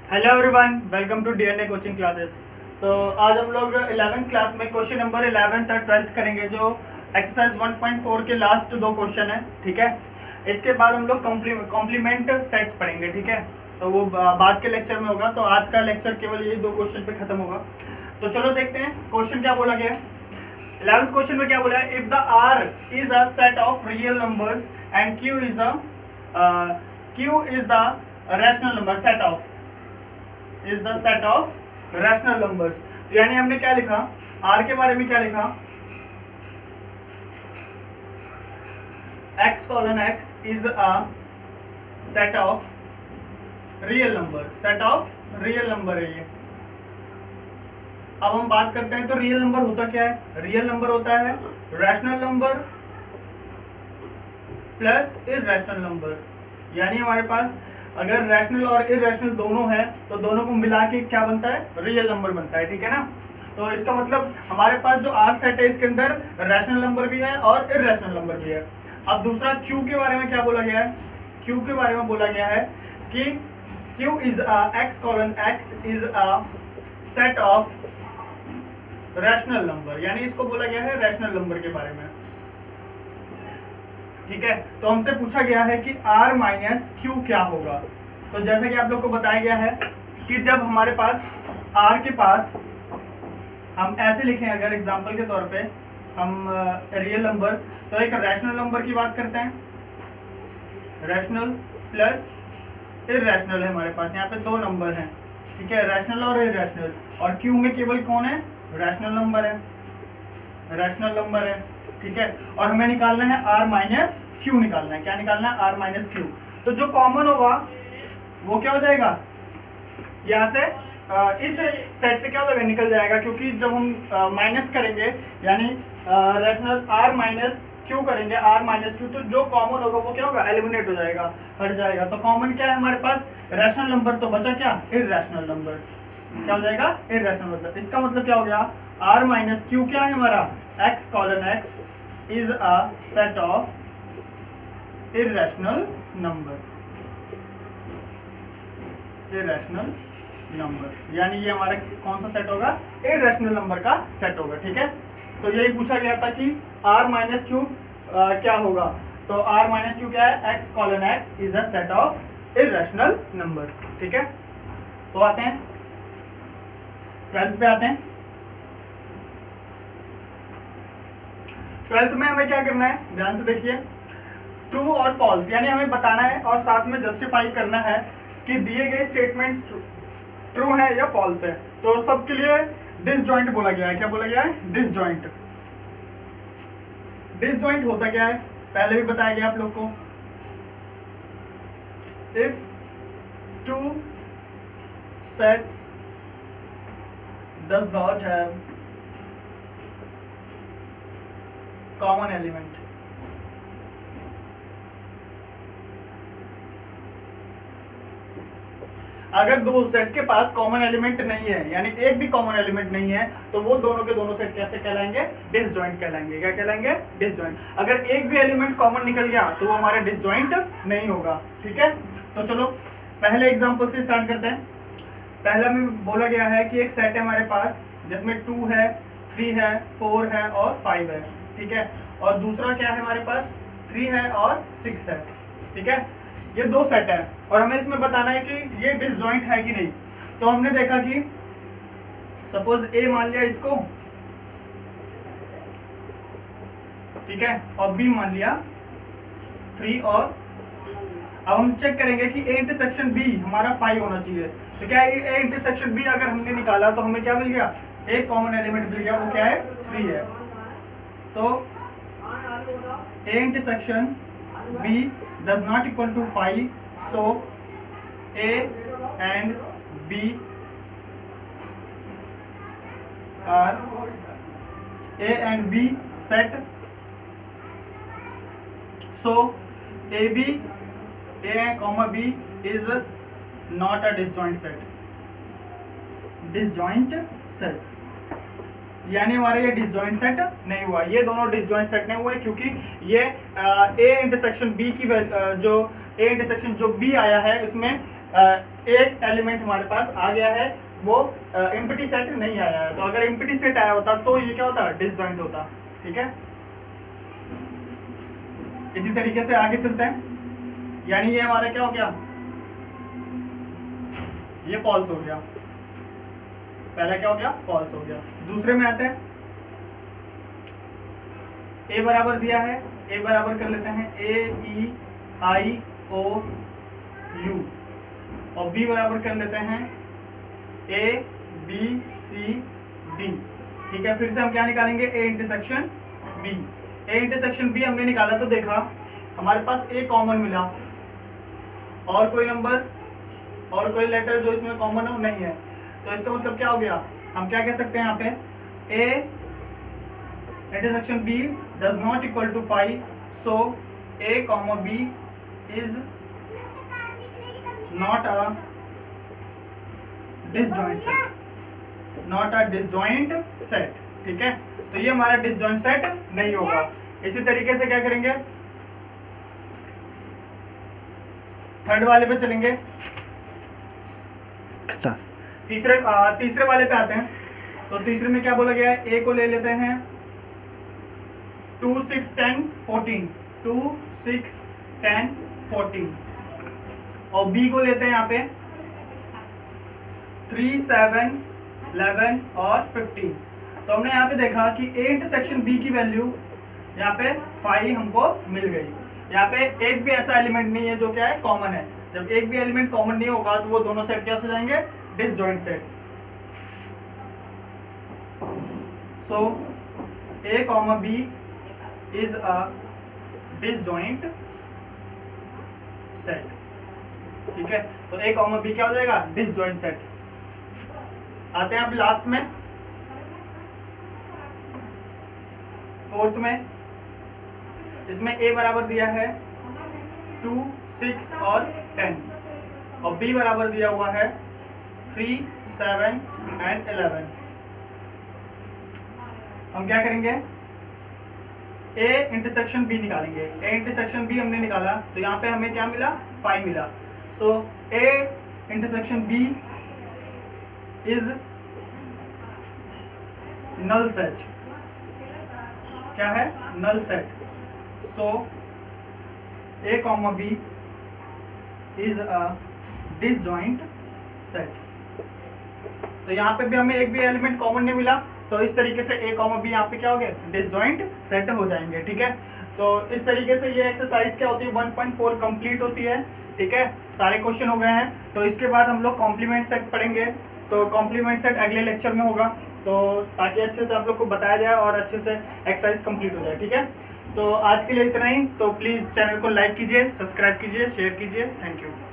Hello everyone, welcome to DNA coaching classes. तो आज हम लोग 11th क्लास में क्वेश्चन नंबर 11th और 12th करेंगे, जो एक्सरसाइज 1.4 के लास्ट दो क्वेश्चन है। ठीक है, इसके बाद हम लोग कॉम्प्लीमेंट सेट्स पढ़ेंगे। ठीक है, तो वो बाद के लेक्चर में होगा। तो आज का लेक्चर केवल ये दो क्वेश्चन पे खत्म होगा। तो चलो देखते हैं क्वेश्चन क्या बोला गया है। 11th क्वेश्चन में क्या बोला है, if the R is a set of real numbers and Q is the rational number, set of is the set of rational numbers. तो यानी हमने क्या लिखा, आर के बारे में क्या लिखा, x colon x is a set of real number, set of real number है ये। अब हम बात करते हैं तो रियल नंबर होता क्या है। रियल नंबर होता है rational number plus irrational number. यानी हमारे पास अगर रैशनल और इररेशनल दोनों है तो दोनों को मिला के क्या बनता है, रियल नंबर बनता है। ठीक है ना। तो इसका मतलब हमारे पास जो आर सेट है इसके अंदर रैशनल नंबर भी है और इररेशनल नंबर भी है। अब दूसरा क्यू के बारे में क्या बोला गया है, क्यू के बारे में बोला गया है कि Q is x colon x is a set of rational number. यानी इसको बोला गया है रैशनल नंबर के बारे में। ठीक है, तो हमसे पूछा गया है कि r माइनस क्यू क्या होगा। तो जैसा कि आप लोग को बताया गया है कि जब हमारे पास r के पास हम ऐसे लिखें, अगर एग्जांपल के तौर पे हम रियल नंबर, तो एक रैशनल नंबर की बात करते हैं, रैशनल प्लस इररेशनल है हमारे पास। यहाँ पे दो नंबर हैं। ठीक है, रैशनल और इररेशनल, और क्यू में केवल कौन है, रैशनल नंबर है, रैशनल नंबर है। ठीक है, और हमें निकालना है r माइनस क्यू निकालना है। क्या निकालना है, r माइनस क्यू। तो जो कॉमन होगा वो क्या हो जाएगा, यहाँ से इस सेट से क्या हो जाएगा, निकल जाएगा। क्योंकि जब हम माइनस करेंगे यानी रैशनल r माइनस क्यू करेंगे, r माइनस क्यू, तो जो कॉमन होगा वो क्या होगा, एलिमिनेट हो जाएगा, हट जाएगा। तो कॉमन क्या है हमारे पास, रैशनल नंबर, तो बचा क्या, इररेशनल नंबर। क्या हो जाएगा, इररेशनल नंबर। इसका मतलब क्या हो गया, r माइनस क्यू क्या है हमारा, x colon x is a set of irrational number, irrational number. यानी ये हमारा कौन सा सेट होगा, इररेशनल नंबर का सेट होगा। ठीक है, तो यही पूछा गया था कि r माइनस क्यू क्या होगा। तो r माइनस क्यू क्या है, x colon x is a set of irrational number. ठीक है, तो आते हैं 12th पे आते हैं। 12th में हमें क्या करना है, ध्यान से देखिए, ट्रू और फॉल्स, यानी हमें बताना है और साथ में जस्टिफाई करना है कि दिए गए स्टेटमेंट्स ट्रू है या फॉल्स है। तो सबके लिए डिसजॉइंट बोला गया है। क्या बोला गया है, डिसजॉइंट। डिसजॉइंट होता क्या है, पहले भी बताया गया आप लोग को। If two sets does not have common element, अगर दो सेट के पास कॉमन एलिमेंट नहीं है, यानी एक भी कॉमन एलिमेंट नहीं है, तो वो दोनों के दोनों सेट कैसे कहलाएंगे, डिसजॉइंट कहलाएंगे। क्या कहलाएंगे, डिसजॉइंट। अगर एक भी एलिमेंट कॉमन निकल गया तो वो हमारा डिसजॉइंट नहीं होगा। ठीक है, तो चलो पहले एग्जांपल से स्टार्ट करते हैं। पहला में बोला गया है कि एक सेट है हमारे पास जिसमें 2 है, 3 है, 4 है और 5 है। ठीक है, और दूसरा क्या है हमारे पास, 3 है और 6 है। ठीक है, ये दो सेट है और हमें इसमें बताना है कि ये डिसजॉइंट है कि नहीं। तो हमने देखा कि सपोज ए मान लिया इसको, ठीक है, और बी मान लिया 3 और, अब हम चेक करेंगे कि ए इंटरसेक्शन बी हमारा 5 होना चाहिए। तो क्या ए इंटरसेक्शन बी अगर हमने निकाला तो हमें क्या मिल गया, एक कॉमन एलिमेंट मिल गया, वो क्या है, 3 है। तो A intersection B does not equal to 5, so A and B are, A and B set, so A B A comma B is not a disjoint set, disjoint set। यानी हमारा ये disjoint set नहीं हुआ, ये दोनों disjoint set नहीं हुए क्योंकि ये ए इंटरसेक्शन बी की जो ए इंटरसेक्शन जो बी आया है इसमें एक एलिमेंट हमारे पास आ गया है, वो एम्प्टी सेट नहीं आया है। तो अगर एम्प्टी सेट आया होता तो ये क्या होता, डिसजॉइंट होता। ठीक है, इसी तरीके से आगे चलते हैं। यानी ये हमारा क्या हो गया, ये फॉल्स हो गया, पहला क्या हो गया, फॉल्स हो गया। दूसरे में आते हैं, ए बराबर दिया है, ए बराबर कर लेते हैं AEIOU, और बी बराबर कर लेते हैं ABCD। ठीक है, फिर से हम क्या निकालेंगे, A intersection B। A intersection B हमने निकाला तो देखा हमारे पास A कॉमन मिला, और कोई नंबर और कोई लेटर जो इसमें कॉमन है वो नहीं है। तो इसका मतलब क्या हो गया, हम क्या कह सकते हैं यहाँ पे, A intersection B does not equal to 5, so A comma B is not a disjoint set, not a disjoint set। ठीक है, तो ये हमारा disjoint set नहीं होगा। इसी तरीके से क्या करेंगे, थर्ड वाले पे चलेंगे, तीसरे वाले पे आते हैं। तो तीसरे में क्या बोला गया है, A को ले लेते हैं 2 6 10 14, 2 6 10 14, और B को लेते हैं यहाँ पे 3 7 11 और 15। तो हमने यहाँ पे देखा कि A इंटरसेक्शन B की वैल्यू यहाँ पे 5 हमको मिल गई। यहाँ पे एक भी ऐसा एलिमेंट नहीं है जो क्या है, कॉमन है। जब एक भी एलिमेंट कॉमन नहीं होगा तो वो दोनों सेट क्या हो जाएंगे, disjoint set. So A comma B is a disjoint set। ठीक है, तो A कॉमा B क्या हो जाएगा, disjoint set। आते हैं अब लास्ट में, फोर्थ में। इसमें A बराबर दिया है 2 6 और 10, और B बराबर दिया हुआ है 3 7 and 11। हम क्या करेंगे, A इंटरसेक्शन B निकालेंगे। A इंटरसेक्शन B हमने निकाला तो यहाँ पे हमें क्या मिला, 5 मिला। So A intersection B is null set. क्या है, null set. So A comma B is a disjoint set. तो यहाँ पे भी हमें एक भी एलिमेंट कॉमन नहीं मिला, तो इस तरीके से A कॉमा B यहाँ पे क्या हो गए, डिसजॉइंट सेट हो जाएंगे। ठीक है, तो इस तरीके से ये एक्सरसाइज क्या होती है, 1.4 कंप्लीट होती है। ठीक है, सारे क्वेश्चन हो गए हैं। तो इसके बाद हम लोग कॉम्प्लीमेंट सेट पढ़ेंगे, तो कॉम्प्लीमेंट सेट अगले लेक्चर में होगा, तो ताकि अच्छे से आप लोग को बताया जाए और अच्छे से एक्सरसाइज कंप्लीट हो जाए। ठीक है, तो आज के लिए इतना ही। तो प्लीज़ चैनल को लाइक कीजिए, सब्सक्राइब कीजिए, शेयर कीजिए। Thank you.